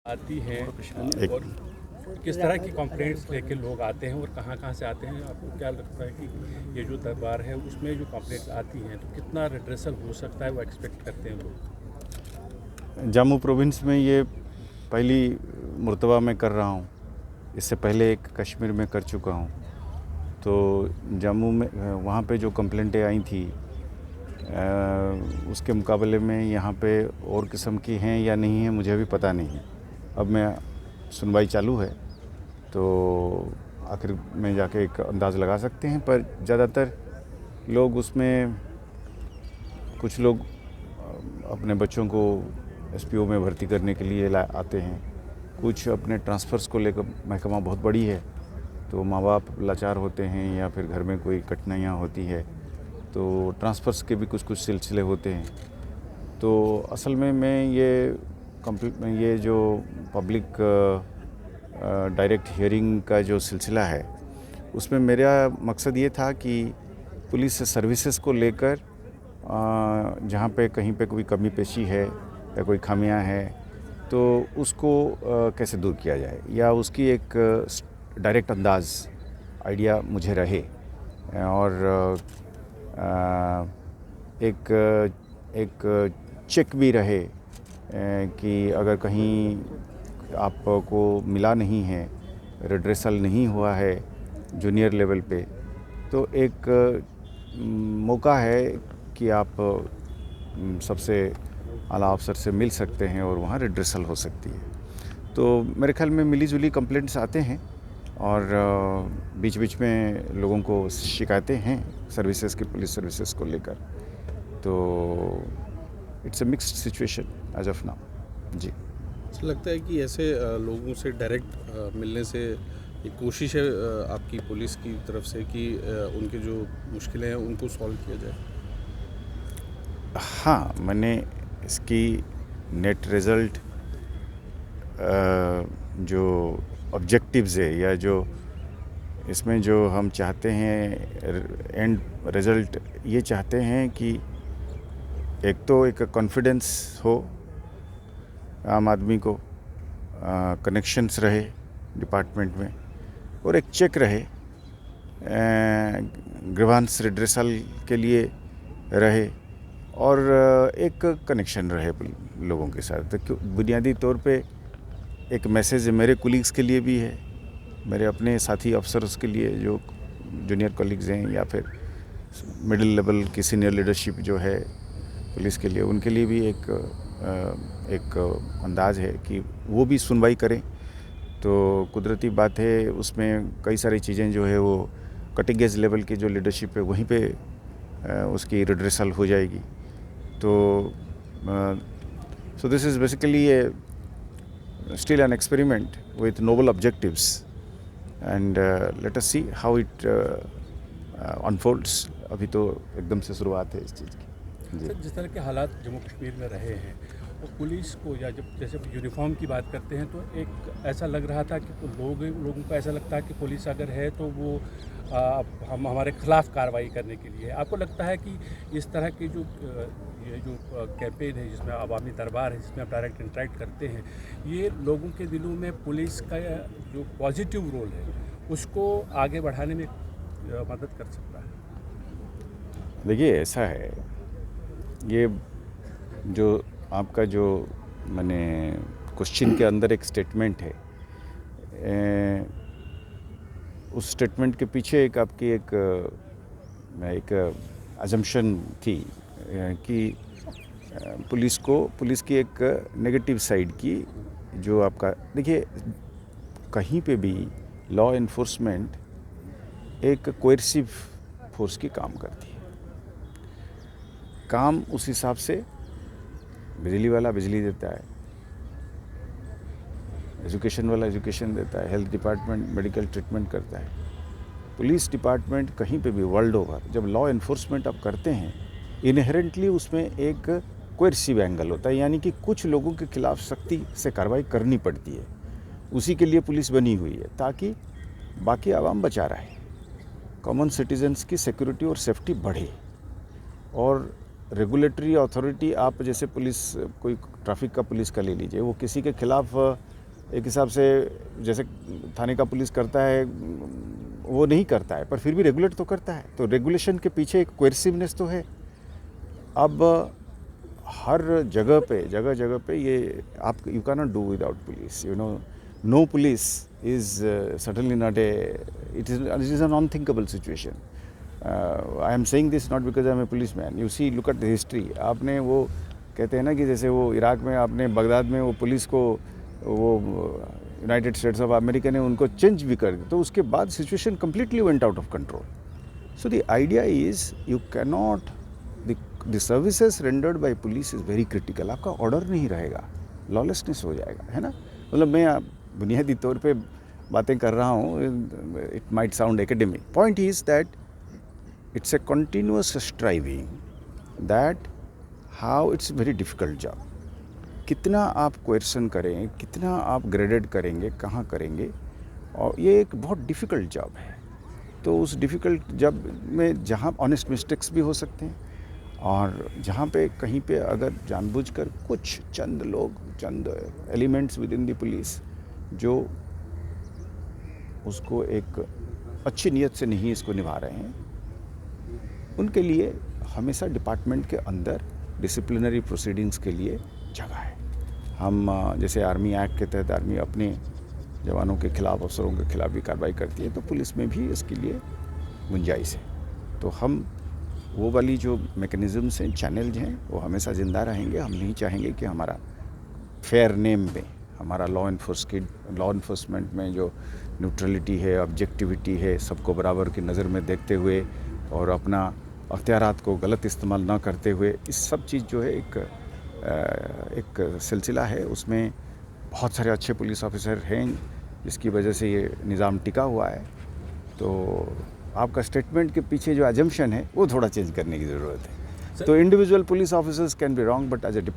आती हैं एक और किस तरह की कंप्लेंट्स लेके लोग आते हैं और कहाँ से आते हैं? आपको क्या लगता है कि ये जो दरबार है उसमें जो कंप्लेंट्स आती हैं तो कितना रिड्रेसल हो सकता है, वो एक्सपेक्ट करते हैं लोग? जम्मू प्रोविंस में ये पहली मर्तबा मैं कर रहा हूँ। इससे पहले एक कश्मीर में कर चुका हूँ। तो जम्मू में वहाँ पे जो कंप्लेंटें आई थी उसके मुकाबले में यहाँ पे और किस्म की हैं या नहीं हैं मुझे भी पता नहीं। अब मैं सुनवाई चालू है तो आखिर में जाके एक अंदाज़ लगा सकते हैं, पर ज़्यादातर लोग उसमें कुछ लोग अपने बच्चों को एसपीओ में भर्ती करने के लिए आते हैं, कुछ अपने ट्रांसफ़र्स को लेकर। महकमा बहुत बड़ी है तो माँ बाप लाचार होते हैं या फिर घर में कोई कठिनाइयाँ होती है तो ट्रांसफ़र्स के भी कुछ सिलसिले होते हैं। तो असल में मैं ये जो पब्लिक डायरेक्ट हियरिंग का जो सिलसिला है उसमें मेरा मकसद ये था कि पुलिस सर्विसेज को लेकर जहाँ पे कहीं पे कोई कमी पेशी है या कोई खामियां हैं तो उसको कैसे दूर किया जाए या उसकी एक डायरेक्ट अंदाज़ आइडिया मुझे रहे और एक चेक भी रहे कि अगर कहीं आपको मिला नहीं है, रिड्रेसल नहीं हुआ है जूनियर लेवल पे, तो एक मौका है कि आप सबसे आला अफसर से मिल सकते हैं और वहाँ रिड्रेसल हो सकती है। तो मेरे ख्याल में मिली जुली कंप्लेंट्स आते हैं और बीच बीच में लोगों को शिकायतें हैं सर्विसेज की, पुलिस सर्विसेज को लेकर। तो it's a mixed situation as of now. जी, ऐसा लगता है कि ऐसे लोगों से डायरेक्ट मिलने से एक कोशिश है आपकी पुलिस की तरफ से कि उनके जो मुश्किलें हैं उनको सॉल्व किया जाए? हाँ, मैंने इसकी नेट रिज़ल्ट जो ऑब्जेक्टिव्स है या जो इसमें जो हम चाहते हैं एंड रिज़ल्ट, ये चाहते हैं कि एक तो एक कॉन्फिडेंस हो आम आदमी को, कनेक्शंस रहे डिपार्टमेंट में, और एक चेक रहे ग्रीवांस रिड्रेसल के लिए रहे, और एक कनेक्शन रहे लोगों के साथ। तो बुनियादी तौर पे एक मैसेज मेरे कोलीग्स के लिए भी है, मेरे अपने साथी अफसर्स के लिए जो जूनियर कोलीग्स हैं या फिर मिडिल लेवल की सीनियर लीडरशिप जो है पुलिस के लिए, उनके लिए भी एक अंदाज है कि वो भी सुनवाई करें। तो कुदरती बात है, उसमें कई सारी चीज़ें जो है वो कटिंग एज लेवल की जो लीडरशिप है वहीं पे उसकी रिड्रेसल हो जाएगी। तो so this is basically still an experiment with noble objectives and let us see how it unfolds. अभी तो एकदम से शुरुआत है इस चीज़ की। सर, जिस तरह के हालात जम्मू कश्मीर में रहे हैं और पुलिस को, या जब जैसे यूनिफॉर्म की बात करते हैं तो एक ऐसा लग रहा था कि तो लोगों को ऐसा लगता है कि पुलिस अगर है तो वो हम हमारे खिलाफ कार्रवाई करने के लिए। आपको लगता है कि इस तरह की ये जो कैंपेन है जिसमें अवामी दरबार है, जिसमें आप डायरेक्ट इंटरेक्ट करते हैं, ये लोगों के दिलों में पुलिस का जो पॉजिटिव रोल है उसको आगे बढ़ाने में मदद कर सकता है? देखिए, ऐसा है, ये जो आपका जो मैंने क्वेश्चन के अंदर एक स्टेटमेंट है, उस स्टेटमेंट के पीछे एक आपकी एक अजम्पशन थी कि पुलिस की एक नेगेटिव साइड की जो आपका। देखिए, कहीं पे भी लॉ इन्फोर्समेंट एक कोएर्सिव फोर्स की काम करती है। काम उस हिसाब से बिजली वाला बिजली देता है, एजुकेशन वाला एजुकेशन देता है, हेल्थ डिपार्टमेंट मेडिकल ट्रीटमेंट करता है। पुलिस डिपार्टमेंट कहीं पे भी वर्ल्ड ओवर जब लॉ इन्फोर्समेंट आप करते हैं, इनहेरेंटली उसमें एक कोएर्सिव एंगल होता है, यानी कि कुछ लोगों के खिलाफ सख्ती से कार्रवाई करनी पड़ती है। उसी के लिए पुलिस बनी हुई है ताकि बाकी आवाम बचा रहे, कॉमन सिटीजन्स की सिक्योरिटी और सेफ्टी बढ़े। और रेगुलेटरी अथॉरिटी, आप जैसे पुलिस कोई ट्रैफिक का पुलिस का ले लीजिए, वो किसी के खिलाफ एक हिसाब से जैसे थाने का पुलिस करता है वो नहीं करता है, पर फिर भी रेगुलेट तो करता है। तो रेगुलेशन के पीछे एक कोएर्सिवनेस तो है। अब हर जगह पे ये आप you can not do without police, you know, no police is certainly not it is an unthinkable situation. I am saying this not because I am a policeman. You see, look at the history. आपने वो कहते हैं ना कि जैसे वो Iraq में आपने बगदाद में वो पुलिस को वो यूनाइटेड स्टेट्स ऑफ अमेरिका ने उनको चेंज भी कर दिया, तो उसके बाद situation completely went out of control. So the idea is you can not the services rendered by police is very critical. आपका ऑर्डर नहीं रहेगा, लॉलेसनेस हो जाएगा, है ना. मतलब मैं बुनियादी तौर पे बातें कर रहा हूँ, it might sound academic. Point is that it's a continuous striving, that how it's very difficult job. कितना आप क्वेश्चन करें, कितना आप ग्रेडेड करेंगे, कहाँ करेंगे, और ये एक बहुत डिफ़िकल्ट जॉब है. तो उस डिफ़िकल्ट जॉब में जहाँ ऑनेस्ट मिस्टेक्स भी हो सकते हैं, और जहाँ पे कहीं पे अगर जानबूझकर कुछ चंद लोग, चंद elements within the police जो उसको एक अच्छी नीयत से नहीं इसको निभा रहे हैं, उनके लिए हमेशा डिपार्टमेंट के अंदर डिसिप्लिनरी प्रोसीडिंग्स के लिए जगह है. हम जैसे आर्मी एक्ट के तहत आर्मी अपने जवानों के खिलाफ, अफसरों के खिलाफ भी कार्रवाई करती है, तो पुलिस में भी इसके लिए गुंजाइश है. तो हम वो वाली जो मैकेनिज़म्स हैं, चैनल्स हैं, वो हमेशा ज़िंदा रहेंगे. हम नहीं चाहेंगे कि हमारा फेयर नेम में, हमारा लॉ इन्फोर्समेंट में जो न्यूट्रलिटी है, ऑब्जेक्टिविटी है, सबको बराबर की नज़र में देखते हुए और अपना अख्तियारात को गलत इस्तेमाल ना करते हुए, इस सब चीज़ जो है एक सिलसिला है. उसमें बहुत सारे अच्छे पुलिस ऑफिसर हैं जिसकी वजह से ये निज़ाम टिका हुआ है. तो आपका स्टेटमेंट के पीछे जो अजम्पशन है वो थोड़ा चेंज करने की ज़रूरत है. तो individual police officers can be wrong, but as A